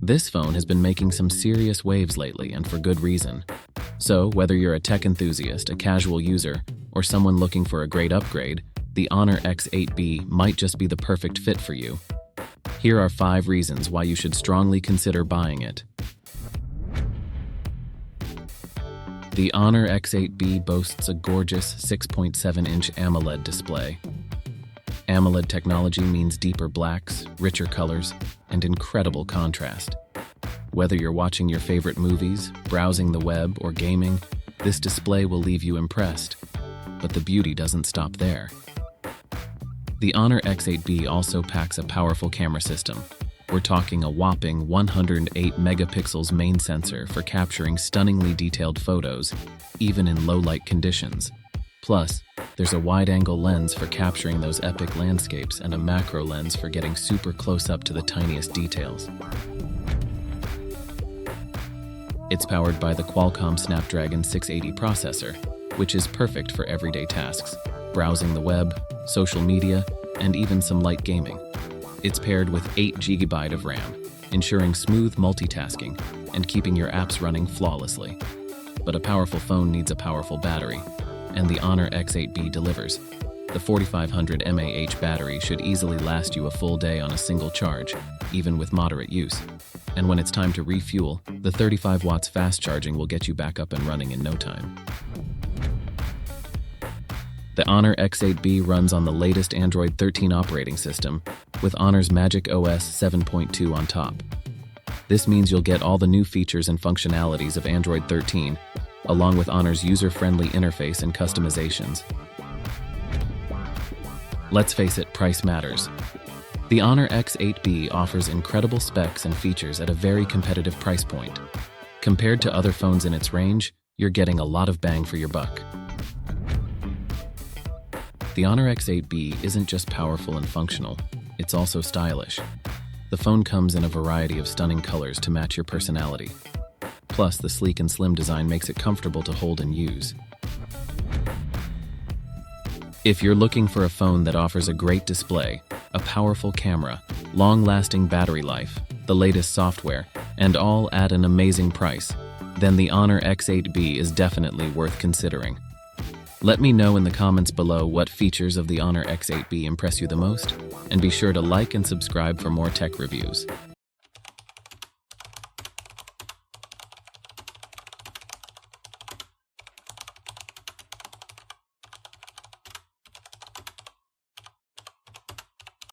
This phone has been making some serious waves lately, and for good reason. So, whether you're a tech enthusiast, a casual user, or someone looking for a great upgrade, the HONOR X8b might just be the perfect fit for you. Here are 5 reasons why you should strongly consider buying it. The HONOR X8b boasts a gorgeous 6.7-inch AMOLED display. AMOLED technology means deeper blacks, richer colors, and incredible contrast. Whether you're watching your favorite movies, browsing the web, or gaming, this display will leave you impressed. But the beauty doesn't stop there. The HONOR X8b also packs a powerful camera system. We're talking a whopping 108 megapixels main sensor for capturing stunningly detailed photos, even in low-light conditions. Plus, there's a wide-angle lens for capturing those epic landscapes and a macro lens for getting super close up to the tiniest details. It's powered by the Qualcomm Snapdragon 680 processor, which is perfect for everyday tasks, browsing the web, social media, and even some light gaming. It's paired with 8 GB of RAM, ensuring smooth multitasking and keeping your apps running flawlessly. But a powerful phone needs a powerful battery, and the HONOR X8b delivers. The 4500 mAh battery should easily last you a full day on a single charge, even with moderate use. And when it's time to refuel, the 35 watts fast charging will get you back up and running in no time. The HONOR X8b runs on the latest Android 13 operating system, with HONOR's Magic OS 7.2 on top. This means you'll get all the new features and functionalities of Android 13, along with HONOR's user-friendly interface and customizations. Let's face it, price matters. The HONOR X8b offers incredible specs and features at a very competitive price point. Compared to other phones in its range, you're getting a lot of bang for your buck. The HONOR X8b isn't just powerful and functional, it's also stylish. The phone comes in a variety of stunning colors to match your personality. Plus, the sleek and slim design makes it comfortable to hold and use. If you're looking for a phone that offers a great display, a powerful camera, long-lasting battery life, the latest software, and all at an amazing price, then the HONOR X8b is definitely worth considering. Let me know in the comments below what features of the HONOR X8b impress you the most, and be sure to like and subscribe for more tech reviews.